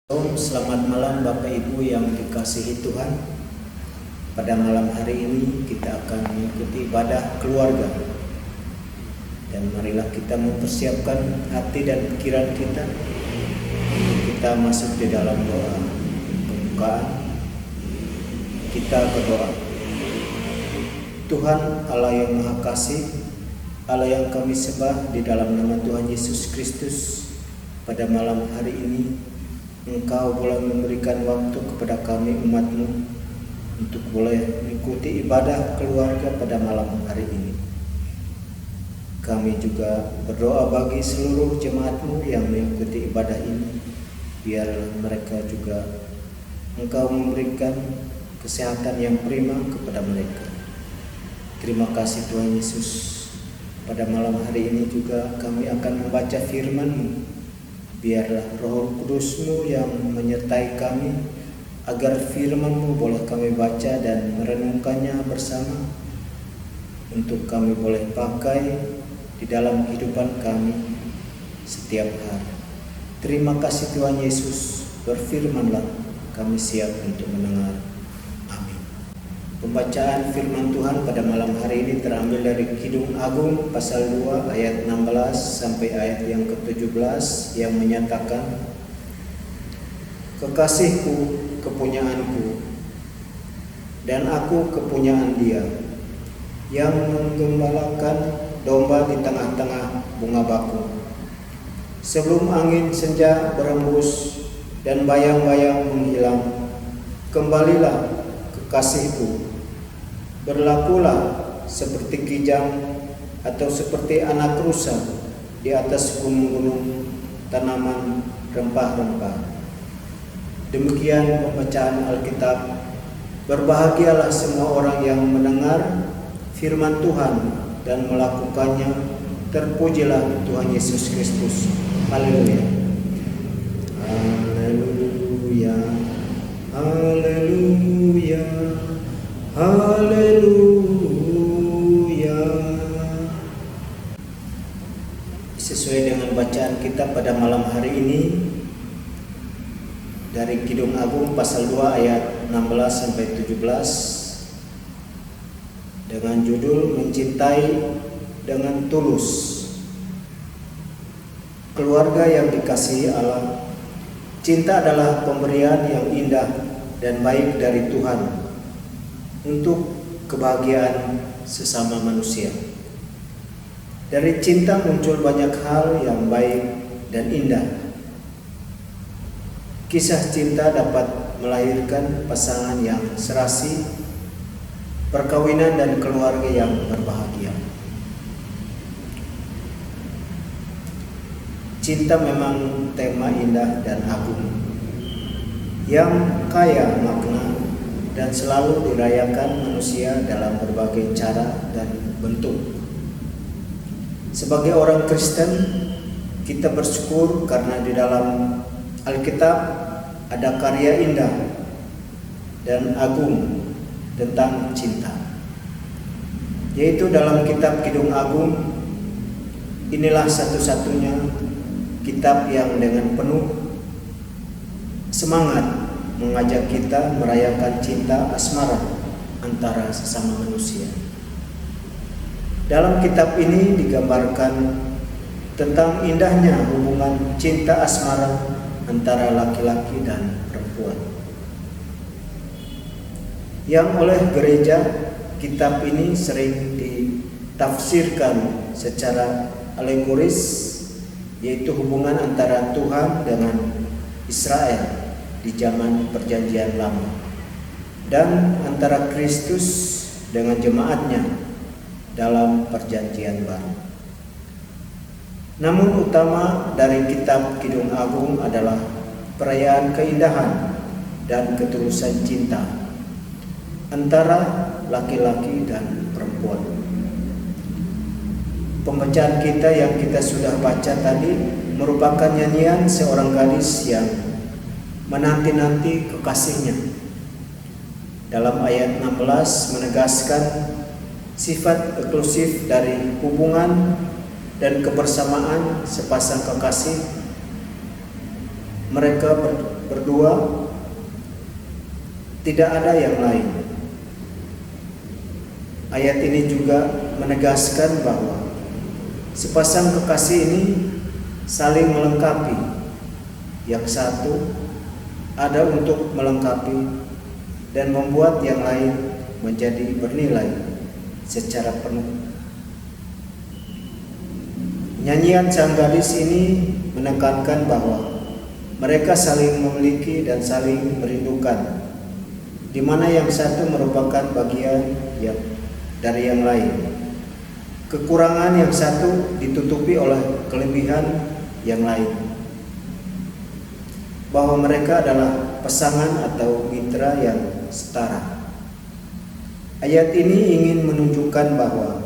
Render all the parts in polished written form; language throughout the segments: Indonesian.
Selamat malam Bapak Ibu yang dikasihi Tuhan. Pada malam hari ini kita akan mengikuti ibadah keluarga. Dan marilah kita mempersiapkan hati dan pikiran kita. Kita masuk di dalam doa pembukaan. Kita berdoa. Tuhan Allah yang Maha Kasih, Allah yang kami sembah di dalam nama Tuhan Yesus Kristus, pada malam hari ini Engkau boleh memberikan waktu kepada kami umat-Mu untuk boleh mengikuti ibadah keluarga pada malam hari ini. Kami juga berdoa bagi seluruh jemaat-Mu yang mengikuti ibadah ini, biar mereka juga Engkau memberikan kesehatan yang prima kepada mereka. Terima kasih Tuhan Yesus. Pada malam hari ini juga kami akan membaca firman-Mu. Biarlah Roh Kudus-Mu yang menyertai kami, agar firman-Mu boleh kami baca dan merenungkannya bersama, untuk kami boleh pakai di dalam kehidupan kami setiap hari. Terima kasih Tuhan Yesus, berfirman-Lah, kami siap untuk mendengar. Amin. Pembacaan firman Tuhan pada malam hari ini terambil dari Kidung Agung pasal 2 ayat 16 sampai ayat yang ke-17 yang menyatakan, "Kekasihku, kepunyaanku, dan aku kepunyaan Dia, yang menggembalakan domba di tengah-tengah bunga bakung. Sebelum angin senja berembus dan bayang-bayang menghilang, kembalilah kekasihku. Berlakulah seperti kijang atau seperti anak rusa di atas gunung-gunung tanaman rempah-rempah." Demikian pembacaan Alkitab. Berbahagialah semua orang yang mendengar firman Tuhan dan melakukannya. Terpujilah Tuhan Yesus Kristus. Haleluya. Haleluya. Haleluya. Haleluya. Sesuai dengan bacaan kita pada malam hari ini dari Kidung Agung pasal 2 ayat 16 sampai 17 dengan judul Mencintai dengan Tulus. Keluarga yang dikasihi Allah, cinta adalah pemberian yang indah dan baik dari Tuhan untuk kebahagiaan sesama manusia. Dari cinta muncul banyak hal yang baik dan indah. Kisah cinta dapat melahirkan pasangan yang serasi, perkawinan dan keluarga yang berbahagia. Cinta memang tema indah dan agung, yang kaya makna dan selalu dirayakan manusia dalam berbagai cara dan bentuk. Sebagai orang Kristen, kita bersyukur karena di dalam Alkitab ada karya indah dan agung tentang cinta, yaitu dalam kitab Kidung Agung. Inilah satu-satunya kitab yang dengan penuh semangat mengajak kita merayakan cinta asmara antara sesama manusia. Dalam kitab ini digambarkan tentang indahnya hubungan cinta asmara antara laki-laki dan perempuan. Yang oleh gereja, kitab ini sering ditafsirkan secara alegoris, yaitu hubungan antara Tuhan dengan Israel di zaman Perjanjian Lama, dan antara Kristus dengan jemaatnya dalam Perjanjian Baru. Namun utama dari kitab Kidung Agung adalah perayaan keindahan dan ketulusan cinta antara laki-laki dan perempuan. Pembacaan kita yang kita sudah baca tadi merupakan nyanyian seorang gadis yang menanti-nanti kekasihnya. Dalam ayat 16 menegaskan sifat eksklusif dari hubungan dan kebersamaan sepasang kekasih mereka berdua, tidak ada yang lain. Ayat ini juga menegaskan bahwa sepasang kekasih ini saling melengkapi. Yang satu ada untuk melengkapi dan membuat yang lain menjadi bernilai secara penuh. Nyanyian sang gadis ini menekankan bahwa mereka saling memiliki dan saling merindukan, di mana yang satu merupakan bagian dari yang lain. Kekurangan yang satu ditutupi oleh kelebihan yang lain. Bahwa mereka adalah pasangan atau mitra yang setara. Ayat ini ingin menunjukkan bahwa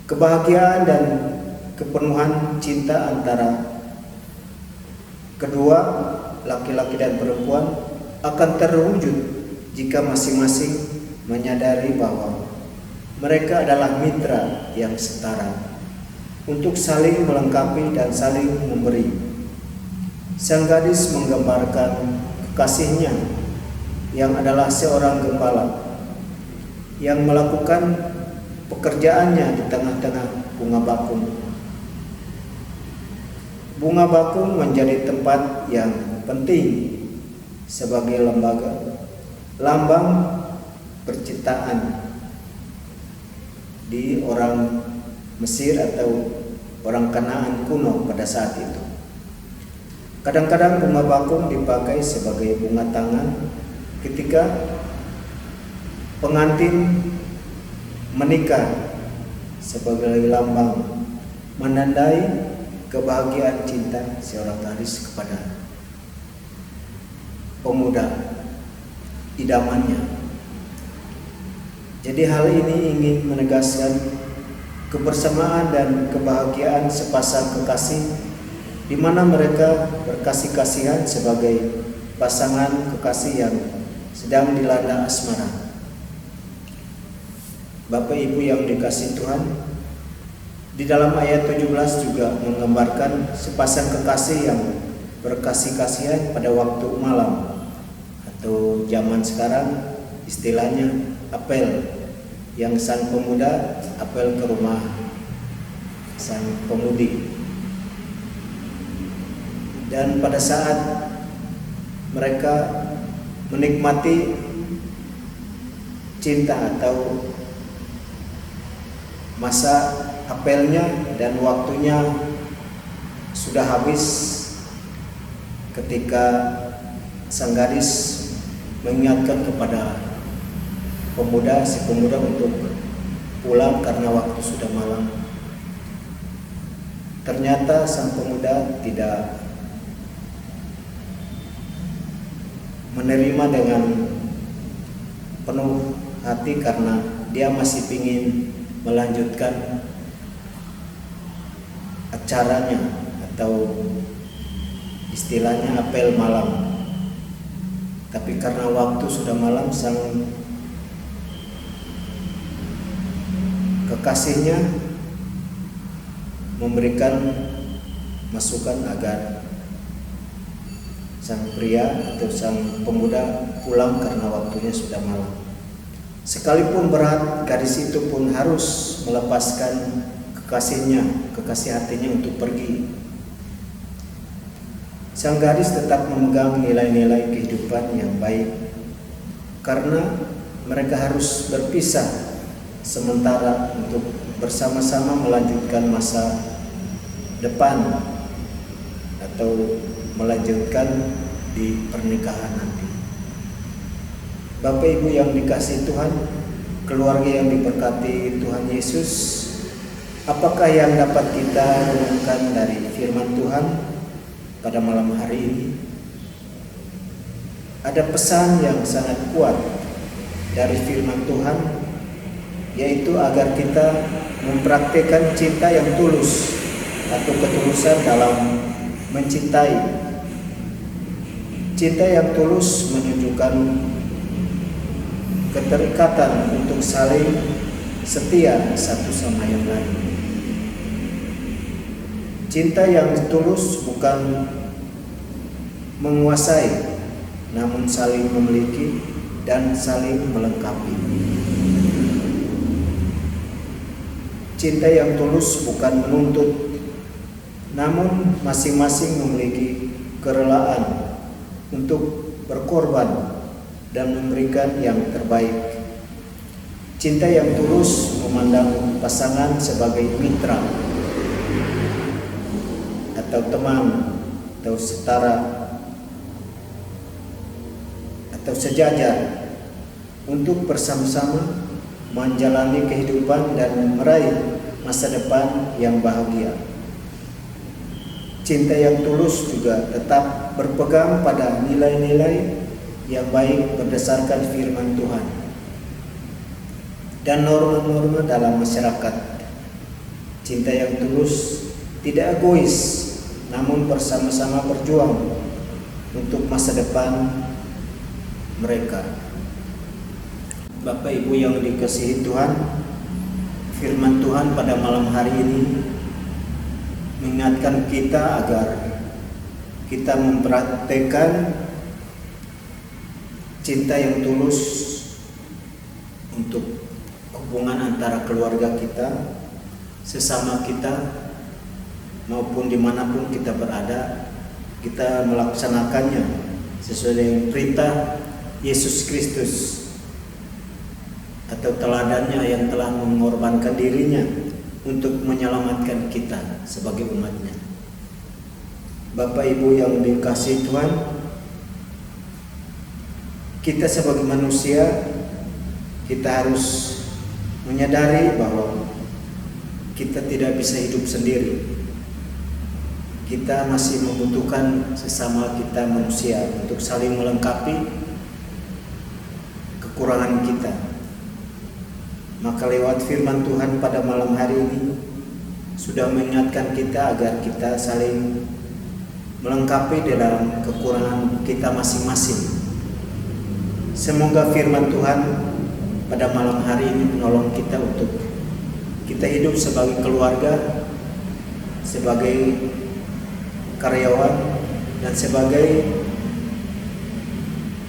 kebahagiaan dan kepenuhan cinta antara kedua laki-laki dan perempuan akan terwujud jika masing-masing menyadari bahwa mereka adalah mitra yang setara untuk saling melengkapi dan saling memberi. Sang gadis menggambarkan kekasihnya yang adalah seorang gembala yang melakukan pekerjaannya di tengah-tengah bunga bakung. Bunga bakung menjadi tempat yang penting sebagai lambang percintaan di orang Mesir atau orang Kanaan kuno pada saat itu. Kadang-kadang bunga bakung dipakai sebagai bunga tangan ketika pengantin menikah sebagai lambang menandai kebahagiaan cinta seorang gadis kepada pemuda idamannya. Jadi hal ini ingin menegaskan kebersamaan dan kebahagiaan sepasang kekasih di mana mereka berkasih-kasihan sebagai pasangan kekasih yang sedang dilanda asmara. Bapak Ibu yang dikasihi Tuhan, di dalam ayat 17 juga menggambarkan sepasang kekasih yang berkasih-kasihan pada waktu malam atau zaman sekarang istilahnya apel, yang sang pemuda apel ke rumah sang pemudi. Dan pada saat mereka menikmati cinta atau masa apelnya dan waktunya sudah habis ketika sang gadis mengingatkan kepada si pemuda untuk pulang karena waktu sudah malam. Ternyata sang pemuda tidak menerima dengan penuh hati karena dia masih ingin melanjutkan acaranya atau istilahnya apel malam. Tapi karena waktu sudah malam, sang kekasihnya memberikan masukan agar sang pria atau sang pemuda pulang karena waktunya sudah malam. Sekalipun berat, gadis itu pun harus melepaskan kekasih hatinya untuk pergi. Sang gadis tetap memegang nilai-nilai kehidupan yang baik karena mereka harus berpisah sementara untuk bersama-sama melanjutkan masa depan atau melanjutkan di pernikahan nanti. Bapak Ibu yang dikasihi Tuhan, keluarga yang diberkati Tuhan Yesus, apakah yang dapat kita renungkan dari firman Tuhan pada malam hari ini? Ada pesan yang sangat kuat dari firman Tuhan, yaitu agar kita mempraktikkan cinta yang tulus atau ketulusan dalam mencintai. Cinta yang tulus menunjukkan keterikatan untuk saling setia satu sama yang lain. Cinta yang tulus bukan menguasai, namun saling memiliki dan saling melengkapi. Cinta yang tulus bukan menuntut, namun masing-masing memiliki kerelaan untuk berkorban dan memberikan yang terbaik. Cinta yang tulus memandang pasangan sebagai mitra atau teman atau setara atau sejajar untuk bersama-sama menjalani kehidupan dan meraih masa depan yang bahagia. Cinta yang tulus juga tetap berpegang pada nilai-nilai yang baik berdasarkan firman Tuhan dan norma-norma dalam masyarakat. Cinta yang tulus tidak egois, namun bersama-sama berjuang untuk masa depan mereka. Bapak Ibu yang dikasihi Tuhan, firman Tuhan pada malam hari ini mengingatkan kita agar kita mempraktekkan cinta yang tulus untuk hubungan antara keluarga kita, sesama kita, maupun dimanapun kita berada. Kita melaksanakannya sesuai dengan perintah Yesus Kristus atau teladannya yang telah mengorbankan dirinya untuk menyelamatkan kita sebagai umatnya. Bapak Ibu yang dikasihi Tuhan, kita sebagai manusia, kita harus menyadari bahwa kita tidak bisa hidup sendiri. Kita masih membutuhkan sesama kita manusia untuk saling melengkapi kekurangan kita. Maka lewat firman Tuhan pada malam hari ini sudah mengingatkan kita agar kita saling melengkapi di dalam kekurangan kita masing-masing. Semoga firman Tuhan pada malam hari ini menolong kita untuk kita hidup sebagai keluarga, sebagai karyawan, dan sebagai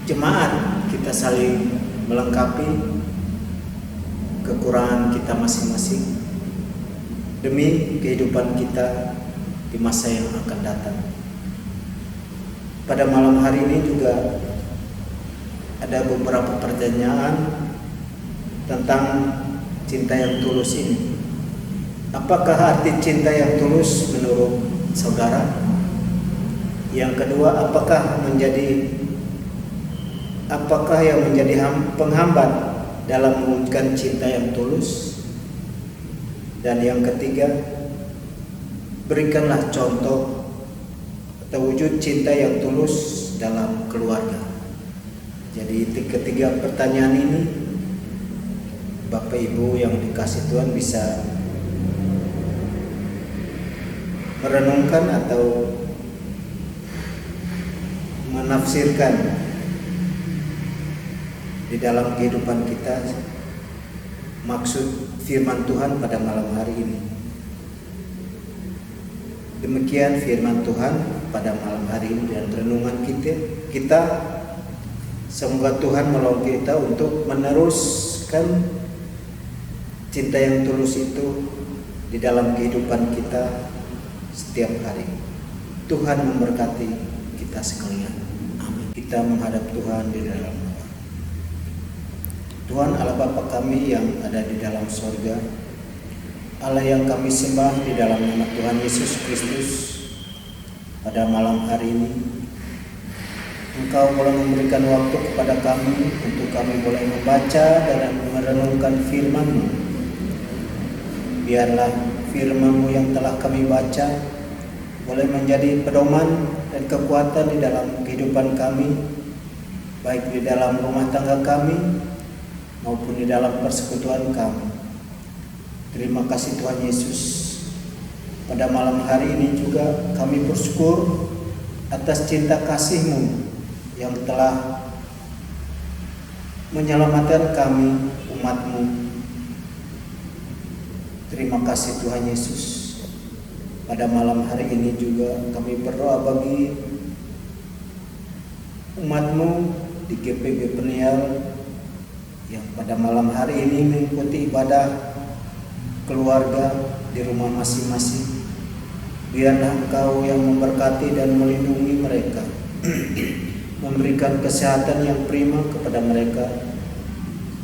jemaat. Kita saling melengkapi kekurangan kita masing-masing demi kehidupan kita di masa yang akan datang. Pada malam hari ini juga ada beberapa pertanyaan tentang cinta yang tulus ini. Apakah arti cinta yang tulus menurut saudara? Yang kedua, apakah yang menjadi penghambat dalam mewujudkan cinta yang tulus? Dan yang ketiga, berikanlah contoh atau wujud cinta yang tulus dalam keluarga. Jadi ketiga pertanyaan ini Bapak Ibu yang dikasihi Tuhan bisa merenungkan atau menafsirkan di dalam kehidupan kita maksud firman Tuhan pada malam hari ini. Demikian firman Tuhan pada malam hari ini dan renungan kita. Semoga Tuhan menolong kita untuk meneruskan cinta yang tulus itu di dalam kehidupan kita setiap hari. Tuhan memberkati kita sekalian. Amin. Kita menghadap Tuhan di dalam doa. Tuhan Allah Bapa kami yang ada di dalam sorga, Allah yang kami sembah di dalam nama Tuhan Yesus Kristus, pada malam hari ini Engkau boleh memberikan waktu kepada kami untuk kami boleh membaca dan merenungkan firman-Mu. Biarlah firman-Mu yang telah kami baca boleh menjadi pedoman dan kekuatan di dalam kehidupan kami, baik di dalam rumah tangga kami maupun di dalam persekutuan kami. Terima kasih Tuhan Yesus. Pada malam hari ini juga kami bersyukur atas cinta kasih-Mu yang telah menyelamatkan kami, umat-Mu. Terima kasih Tuhan Yesus. Pada malam hari ini juga kami berdoa bagi umatmu di GPB Peniel yang pada malam hari ini mengikuti ibadah keluarga di rumah masing-masing. Biarlah Engkau yang memberkati dan melindungi mereka, memberikan kesehatan yang prima kepada mereka,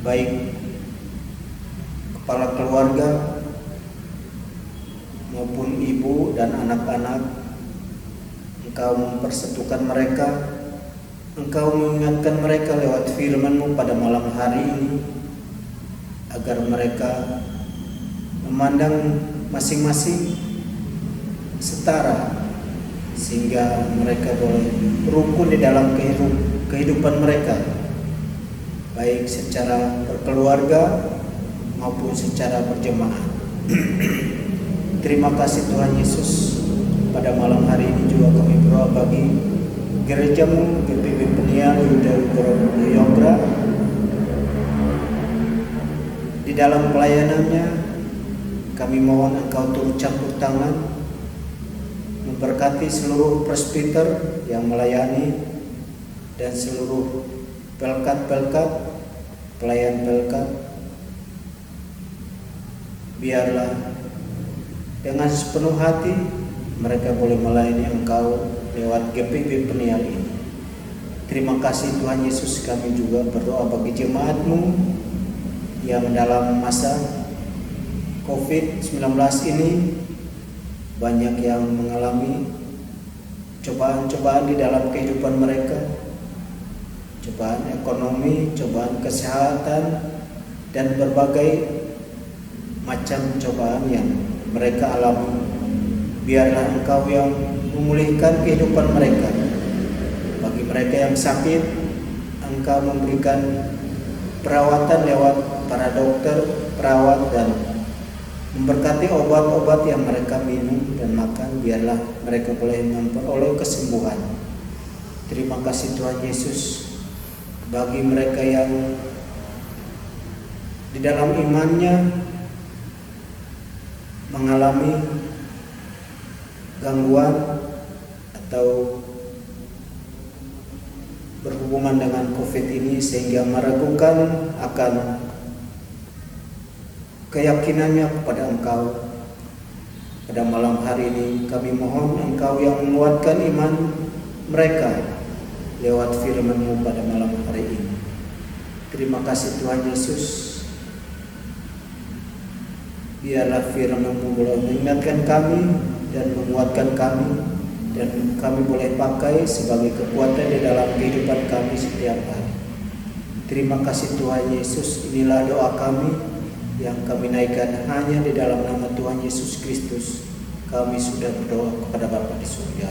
baik kepala keluarga maupun ibu dan anak-anak. Engkau mempersatukan mereka, Engkau mengingatkan mereka lewat firman-Mu pada malam hari ini, agar mereka memandang masing-masing setara, sehingga mereka boleh rukun di dalam kehidupan mereka, baik secara berkeluarga maupun secara berjemaah. Terima kasih Tuhan Yesus. Pada malam hari ini juga kami berdoa bagi gereja-Mu GPB Peniel Yogra di dalam pelayanannya. Kami mohon Engkau turut campur tangan, memberkati seluruh presbiter yang melayani dan seluruh pelkat-pelkat, pelayan pelkat. Biarlah dengan sepenuh hati mereka boleh melayani Engkau lewat GPB Peniel ini. Terima kasih Tuhan Yesus. Kami juga berdoa bagi jemaat-Mu yang dalam masa COVID-19 ini banyak yang mengalami cobaan-cobaan di dalam kehidupan mereka, cobaan ekonomi, cobaan kesehatan, dan berbagai macam cobaan yang mereka alami. Biarlah Engkau yang memulihkan kehidupan mereka. Bagi mereka yang sakit, Engkau memberikan perawatan lewat para dokter, perawat, dan memberkati obat-obat yang mereka minum dan makan. Biarlah mereka boleh memperoleh kesembuhan. Terima kasih Tuhan Yesus. Bagi mereka yang di dalam imannya mengalami gangguan atau berhubungan dengan COVID ini sehingga meragukan akan keyakinannya kepada Engkau, pada malam hari ini kami mohon Engkau yang menguatkan iman mereka lewat firman-Mu pada malam hari ini. Terima kasih Tuhan Yesus. Biarlah firman-Mu boleh mengingatkan kami dan menguatkan kami, dan kami boleh pakai sebagai kekuatan di dalam kehidupan kami setiap hari. Terima kasih Tuhan Yesus. Inilah doa kami yang kami naikkan hanya di dalam nama Tuhan Yesus Kristus. Kami sudah berdoa kepada Bapa di surga.